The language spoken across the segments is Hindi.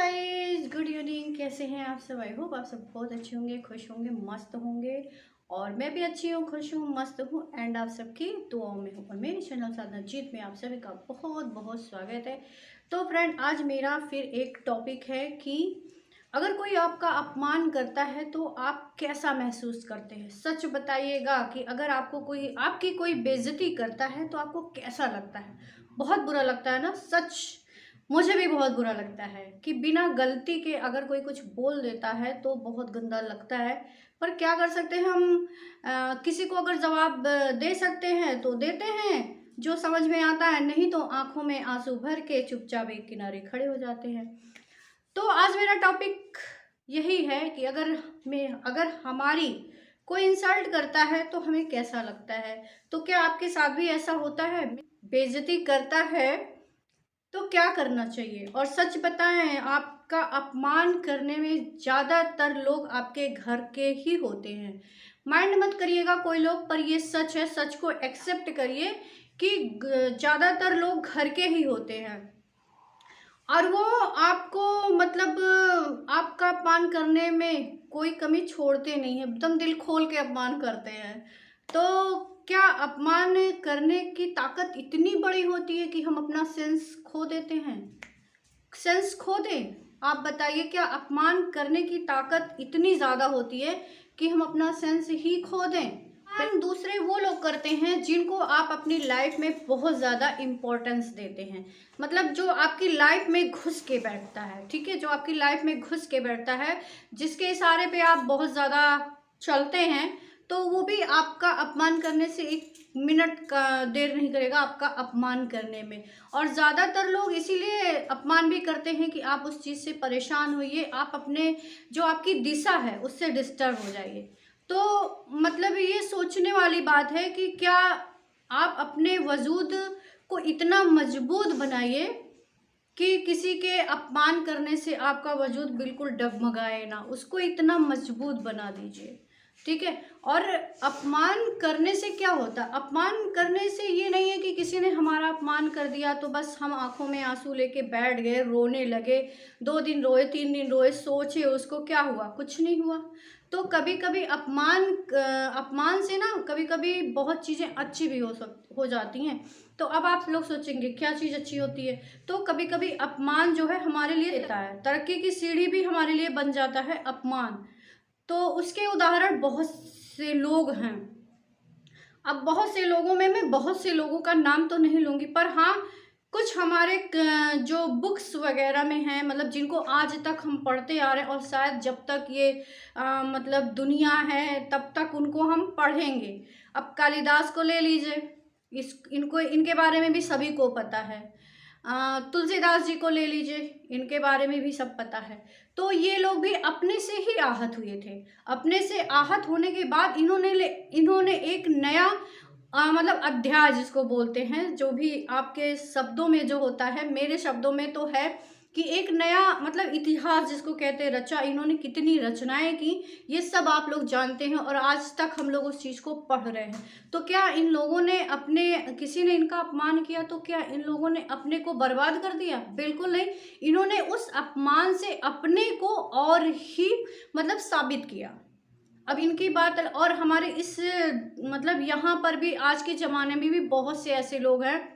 Guys, good evening. कैसे हैं आप सब? आई होप आप सब बहुत अच्छे होंगे, खुश होंगे, मस्त होंगे। और मैं भी अच्छी हूँ, खुश हूँ, मस्त हूँ एंड आप सबकी दुआओं में हूँ। और मेरे चैनल साधना जीत में आप सभी का बहुत बहुत स्वागत है। तो फ्रेंड, आज मेरा फिर एक टॉपिक है कि अगर कोई आपका अपमान करता है तो आप कैसा महसूस करते हैं। सच बताइएगा कि अगर आपको कोई आपकी कोई बेइज्जती करता है तो आपको कैसा लगता है। बहुत बुरा लगता है ना? सच मुझे भी बहुत बुरा लगता है कि बिना गलती के अगर कोई कुछ बोल देता है तो बहुत गंदा लगता है। पर क्या कर सकते हैं हम? किसी को अगर जवाब दे सकते हैं तो देते हैं जो समझ में आता है, नहीं तो आंखों में आंसू भर के चुपचाप एक किनारे खड़े हो जाते हैं। तो आज मेरा टॉपिक यही है कि अगर हमारी कोई इंसल्ट करता है तो हमें कैसा लगता है। तो क्या आपके साथ भी ऐसा होता है? बेइज्जती करता है तो क्या करना चाहिए? और सच बताएं, आपका अपमान करने में ज़्यादातर लोग आपके घर के ही होते हैं। माइंड मत करिएगा कोई लोग, पर ये सच है। सच को एक्सेप्ट करिए कि ज़्यादातर लोग घर के ही होते हैं और वो आपको मतलब आपका अपमान करने में कोई कमी छोड़ते नहीं है, एकदम दिल खोल के अपमान करते हैं। तो क्या अपमान करने की ताकत इतनी बड़ी होती है कि हम अपना सेंस खो देते हैं? सेंस खो दें? आप बताइए, क्या अपमान करने की ताकत इतनी ज़्यादा होती है कि हम अपना सेंस ही खो दें? फिर दूसरे वो लोग करते हैं जिनको आप अपनी लाइफ में बहुत ज़्यादा इम्पोर्टेंस देते हैं। मतलब जो आपकी लाइफ में घुस के बैठता है, ठीक है, जो आपकी लाइफ में घुस के बैठता है, जिसके इशारे पे आप बहुत ज़्यादा चलते हैं, तो वो भी आपका अपमान करने से एक मिनट का देर नहीं करेगा आपका अपमान करने में। और ज़्यादातर लोग इसीलिए अपमान भी करते हैं कि आप उस चीज़ से परेशान होइए, आप अपने जो आपकी दिशा है उससे डिस्टर्ब हो जाइए। तो मतलब ये सोचने वाली बात है कि क्या आप अपने वजूद को इतना मजबूत बनाइए कि किसी के अपमान करने से आपका वजूद बिल्कुल डगमगाए ना, उसको इतना मजबूत बना दीजिए, ठीक है। और अपमान करने से क्या होता है? अपमान करने से ये नहीं है कि किसी ने हमारा अपमान कर दिया तो बस हम आंखों में आंसू लेके बैठ गए, रोने लगे, 2 दिन रोए, 3 दिन रोए, सोचे उसको, क्या हुआ? कुछ नहीं हुआ। तो कभी कभी अपमान से ना कभी कभी बहुत चीज़ें अच्छी भी हो जाती हैं। तो अब आप लोग सोचेंगे क्या चीज़ अच्छी होती है? तो कभी कभी अपमान जो है हमारे लिए देता है, तरक्की की सीढ़ी भी हमारे लिए बन जाता है अपमान। तो उसके उदाहरण बहुत से लोग हैं। अब बहुत से लोगों में मैं बहुत से लोगों का नाम तो नहीं लूँगी, पर हाँ, कुछ हमारे जो बुक्स वगैरह में हैं, मतलब जिनको आज तक हम पढ़ते आ रहे हैं और शायद जब तक ये मतलब दुनिया है तब तक उनको हम पढ़ेंगे। अब कालिदास को ले लीजिए, इनके बारे में भी सभी को पता है। तुलसीदास जी को ले लीजिए, इनके बारे में भी सब पता है। तो ये लोग भी अपने से ही आहत हुए थे। अपने से आहत होने के बाद इन्होंने एक नया मतलब अध्याय जिसको बोलते हैं, जो भी आपके शब्दों में जो होता है, मेरे शब्दों में तो है कि एक नया मतलब इतिहास जिसको कहते हैं रचा। इन्होंने कितनी रचनाएं की, ये सब आप लोग जानते हैं और आज तक हम लोग उस चीज़ को पढ़ रहे हैं। तो क्या इन लोगों ने किसी ने इनका अपमान किया तो क्या इन लोगों ने अपने को बर्बाद कर दिया? बिल्कुल नहीं। इन्होंने उस अपमान से अपने को और ही मतलब साबित किया। अब इनकी बात, और हमारे इस मतलब यहाँ पर भी आज के ज़माने में भी बहुत से ऐसे लोग हैं।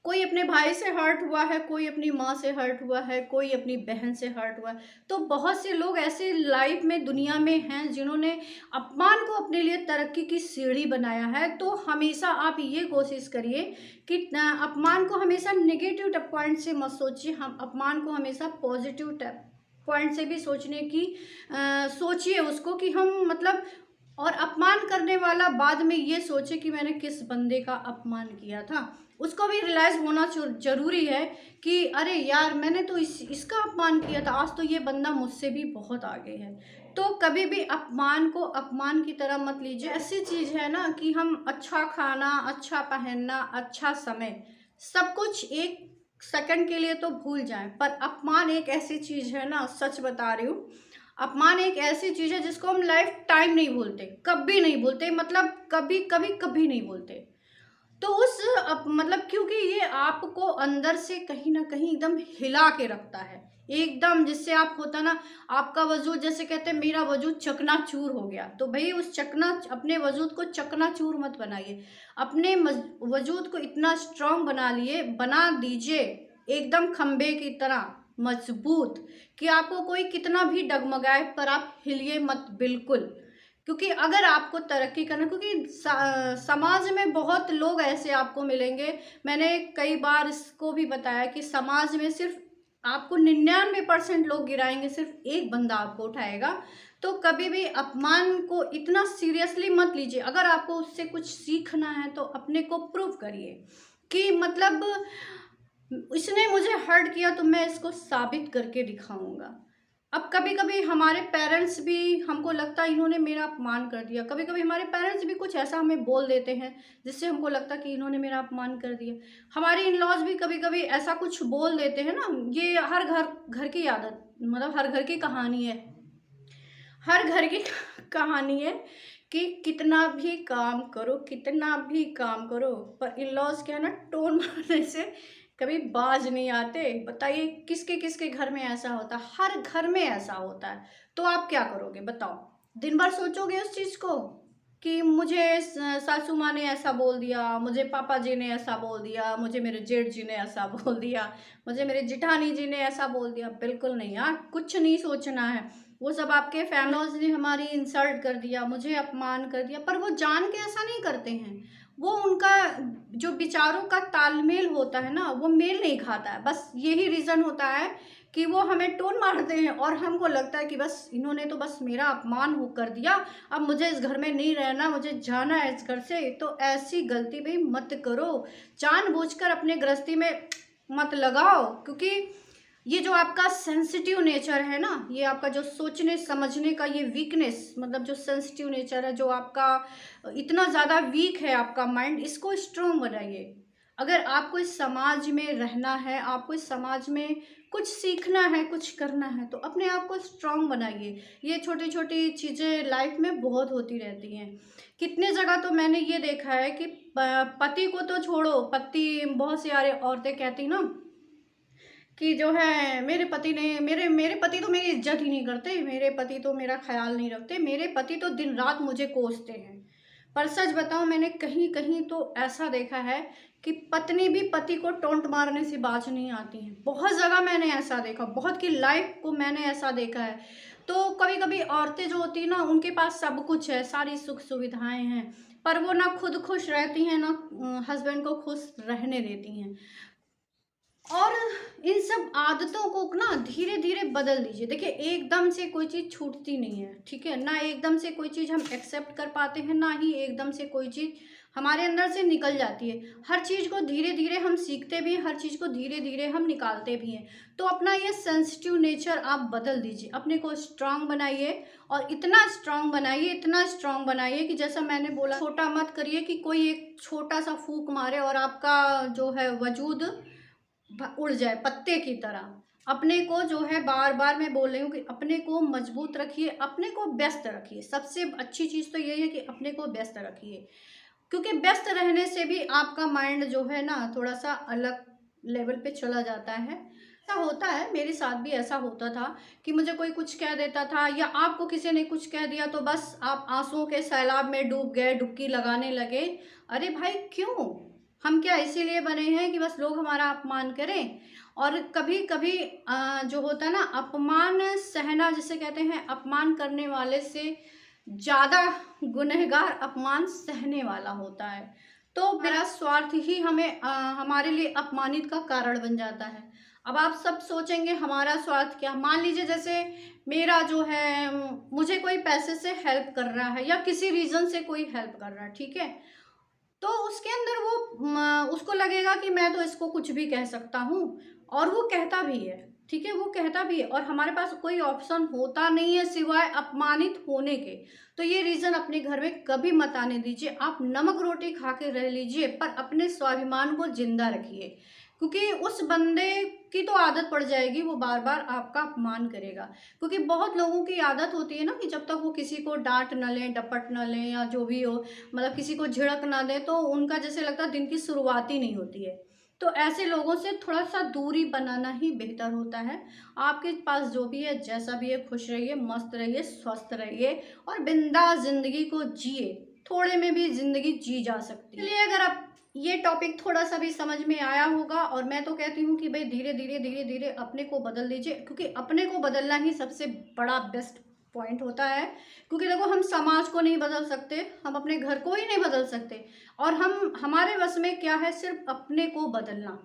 कोई अपने भाई से हर्ट हुआ है, कोई अपनी माँ से हर्ट हुआ है, कोई अपनी बहन से हर्ट हुआ है। तो बहुत से लोग ऐसे लाइफ में दुनिया में हैं जिन्होंने अपमान को अपने लिए तरक्की की सीढ़ी बनाया है। तो हमेशा आप ये कोशिश करिए कि अपमान को हमेशा नेगेटिव पॉइंट से मत सोचिए, हम अपमान को हमेशा पॉजिटिव पॉइंट से भी सोचने की सोचिए उसको कि हम मतलब। और अपमान करने वाला बाद में ये सोचे कि मैंने किस बंदे का अपमान किया था। उसको भी रियलाइज़ होना जरूरी है कि अरे यार, मैंने तो इसका अपमान किया था, आज तो ये बंदा मुझसे भी बहुत आगे है। तो कभी भी अपमान को अपमान की तरह मत लीजिए। ऐसी चीज़ है ना कि हम अच्छा खाना, अच्छा पहनना, अच्छा समय, सब कुछ एक सेकंड के लिए तो भूल जाएं, पर अपमान एक ऐसी चीज़ है ना, सच बता रही हूँ, अपमान एक ऐसी चीज़ है जिसको हम लाइफ टाइम नहीं भूलते, कभी नहीं भूलते, मतलब कभी कभी कभी नहीं भूलते। तो उस मतलब क्योंकि ये आपको अंदर से कहीं ना कहीं एकदम हिला के रखता है, एकदम जिससे आप होता ना, आपका वजूद, जैसे कहते हैं मेरा वजूद चकनाचूर हो गया, तो भाई उस अपने वजूद को चकनाचूर मत बनाइए, अपने वजूद को इतना स्ट्रांग बना दीजिए, एकदम खंबे की तरह मजबूत, कि आपको कोई कितना भी डगमगाए पर आप हिलिए मत बिल्कुल। क्योंकि अगर आपको तरक्की करना, क्योंकि समाज में बहुत लोग ऐसे आपको मिलेंगे, मैंने कई बार इसको भी बताया कि समाज में सिर्फ आपको 99% लोग गिराएंगे, सिर्फ एक बंदा आपको उठाएगा। तो कभी भी अपमान को इतना सीरियसली मत लीजिए, अगर आपको उससे कुछ सीखना है तो अपने को प्रूव करिए कि मतलब इसने मुझे हर्ट किया तो मैं इसको साबित करके दिखाऊंगा। अब कभी कभी हमारे पेरेंट्स भी, हमको लगता है इन्होंने मेरा अपमान कर दिया, कभी कभी हमारे पेरेंट्स भी कुछ ऐसा हमें बोल देते हैं जिससे हमको लगता है कि इन्होंने मेरा अपमान कर दिया। हमारे इन लॉज भी कभी कभी ऐसा कुछ बोल देते हैं ना, ये हर घर घर की आदत, मतलब हर घर की कहानी है, हर घर की कहानी है कि कितना भी काम करो, कितना भी काम करो, पर इन लॉज क्या है ना, टोन मारने से कभी बाज नहीं आते। बताइए किसके किसके घर में ऐसा होता है, हर घर में ऐसा होता है। तो आप क्या करोगे बताओ, दिन भर सोचोगे उस चीज को कि मुझे सासू माँ ने ऐसा बोल दिया, मुझे पापा जी ने ऐसा बोल दिया, मुझे मेरे जेठ जी ने ऐसा बोल दिया, मुझे मेरे जिठानी जी ने ऐसा बोल दिया। बिल्कुल नहीं यार, कुछ नहीं सोचना है। वो सब आपके फैमिलीज ने हमारी इंसल्ट कर दिया, मुझे अपमान कर दिया, पर वो जान के ऐसा नहीं करते हैं। वो उनका जो विचारों का तालमेल होता है ना, वो मेल नहीं खाता है, बस यही रीज़न होता है कि वो हमें टोन मारते हैं और हमको लगता है कि बस इन्होंने तो बस मेरा अपमान हो कर दिया, अब मुझे इस घर में नहीं रहना, मुझे जाना है इस घर से। तो ऐसी गलती भी मत करो, जानबूझकर अपने गृहस्थी में मत लगाओ, क्योंकि ये जो आपका सेंसिटिव नेचर है ना, ये आपका जो सोचने समझने का ये वीकनेस, मतलब जो सेंसिटिव नेचर है, जो आपका इतना ज़्यादा वीक है आपका माइंड, इसको स्ट्रॉन्ग बनाइए। अगर आपको इस समाज में रहना है, आपको इस समाज में कुछ सीखना है, कुछ करना है, तो अपने आप को स्ट्रॉन्ग बनाइए। ये छोटी छोटी चीज़ें लाइफ में बहुत होती रहती हैं। कितने जगह तो मैंने ये देखा है कि पति को तो छोड़ो, पति, बहुत सारी औरतें कहती ना कि जो है मेरे पति ने मेरे मेरे पति तो मेरी इज्जत ही नहीं करते, मेरे पति तो मेरा ख्याल नहीं रखते, मेरे पति तो दिन रात मुझे कोसते हैं। पर सच बताऊं, मैंने कहीं कहीं तो ऐसा देखा है कि पत्नी भी पति को टोंट मारने से बाज नहीं आती है। बहुत जगह मैंने ऐसा देखा, बहुत की लाइफ को मैंने ऐसा देखा है। तो कभी कभी औरतें जो होती है ना, उनके पास सब कुछ है, सारी सुख सुविधाएं हैं, पर वो ना खुद खुश रहती हैं, ना हस्बैंड को खुश रहने देती हैं। और इन सब आदतों को ना धीरे धीरे बदल दीजिए। देखिए एकदम से कोई चीज़ छूटती नहीं है, ठीक है ना, एकदम से कोई चीज़ हम एक्सेप्ट कर पाते हैं, ना ही एकदम से कोई चीज़ हमारे अंदर से निकल जाती है। हर चीज़ को धीरे धीरे हम सीखते भी हैं, हर चीज़ को धीरे धीरे हम निकालते भी हैं। तो अपना ये सेंसिटिव नेचर आप बदल दीजिए, अपने को स्ट्रांग बनाइए, और इतना स्ट्रांग बनाइए, इतना स्ट्रांग बनाइए कि जैसा मैंने बोला, छोटा मत करिए कि कोई एक छोटा सा फूंक मारे और आपका जो है वजूद उड़ जाए पत्ते की तरह। अपने को जो है, बार बार मैं बोल रही हूँ कि अपने को मजबूत रखिए, अपने को व्यस्त रखिए। सबसे अच्छी चीज़ तो यही है कि अपने को व्यस्त रखिए, क्योंकि व्यस्त रहने से भी आपका माइंड जो है ना, थोड़ा सा अलग लेवल पे चला जाता है। ऐसा होता है, मेरे साथ भी ऐसा होता था कि मुझे कोई कुछ कह देता था, या आपको किसी ने कुछ कह दिया तो बस आप आंसुओं के सैलाब में डूब गए, डुबकी लगाने लगे। अरे भाई क्यों, हम क्या इसीलिए बने हैं कि बस लोग हमारा अपमान करें? और कभी कभी जो होता है ना, अपमान सहना जिसे कहते हैं, अपमान करने वाले से ज़्यादा गुनहगार अपमान सहने वाला होता है। तो मेरा स्वार्थ ही हमारे लिए अपमानित का कारण बन जाता है। अब आप सब सोचेंगे हमारा स्वार्थ क्या, मान लीजिए जैसे मेरा जो है, मुझे कोई पैसे से हेल्प कर रहा है, या किसी रीज़न से कोई हेल्प कर रहा है, ठीक है, तो उसके अंदर उसको लगेगा कि मैं तो इसको कुछ भी कह सकता हूँ, और वो कहता भी है, ठीक है, वो कहता भी है, और हमारे पास कोई ऑप्शन होता नहीं है सिवाय अपमानित होने के। तो ये रीज़न अपने घर में कभी मत आने दीजिए। आप नमक रोटी खा के रह लीजिए, पर अपने स्वाभिमान को जिंदा रखिए, क्योंकि उस बंदे की तो आदत पड़ जाएगी, वो बार बार आपका अपमान करेगा। क्योंकि बहुत लोगों की आदत होती है ना कि जब तक वो किसी को डांट ना लें, डपट ना लें, या जो भी हो, मतलब किसी को झिड़क ना दें, तो उनका जैसे लगता है दिन की शुरुआत ही नहीं होती है। तो ऐसे लोगों से थोड़ा सा दूरी बनाना ही बेहतर होता है। आपके पास जो भी है, जैसा भी है, खुश रहिए, मस्त रहिए, स्वस्थ रहिए और बिंदास जिंदगी को जिए। थोड़े में भी जिंदगी जी जा सकती है। चलिए, अगर आप ये टॉपिक थोड़ा सा भी समझ में आया होगा, और मैं तो कहती हूँ कि भाई धीरे धीरे धीरे धीरे अपने को बदल लीजिए, क्योंकि अपने को बदलना ही सबसे बड़ा बेस्ट पॉइंट होता है। क्योंकि देखो, हम समाज को नहीं बदल सकते, हम अपने घर को ही नहीं बदल सकते, और हमारे बस में क्या है, सिर्फ अपने को बदलना।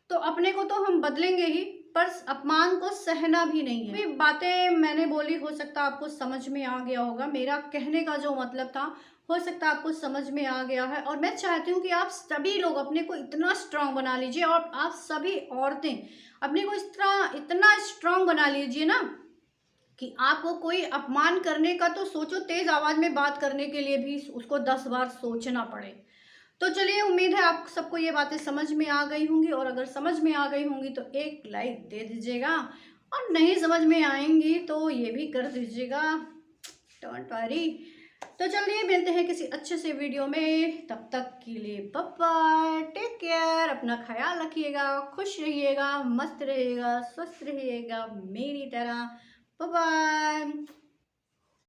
तो अपने को तो हम बदलेंगे ही, पर अपमान को सहना भी नहीं है। ये बातें मैंने बोली, हो सकता है आपको समझ में आ गया होगा। मेरा कहने का जो मतलब था, हो सकता है आपको समझ में आ गया है। और मैं चाहती हूँ कि आप सभी लोग अपने को इतना स्ट्रांग बना लीजिए, और आप सभी औरतें अपने को इस तरह इतना स्ट्रांग बना लीजिए ना, कि आपको कोई अपमान करने का तो सोचो, तेज आवाज में बात करने के लिए भी उसको 10 बार सोचना पड़े। तो चलिए, उम्मीद है आप सबको ये बातें समझ में आ गई होंगी, और अगर समझ में आ गई होंगी तो एक लाइक दे दीजिएगा, और नहीं समझ में आएंगी तो ये भी कर दीजिएगा, डोंट वरी। तो चलिए, मिलते हैं किसी अच्छे से वीडियो में, तब तक के लिए बाय बाय, टेक केयर, अपना ख्याल रखिएगा, खुश रहिएगा, मस्त रहिएगा, स्वस्थ रहिएगा मेरी तरह। Bye bye.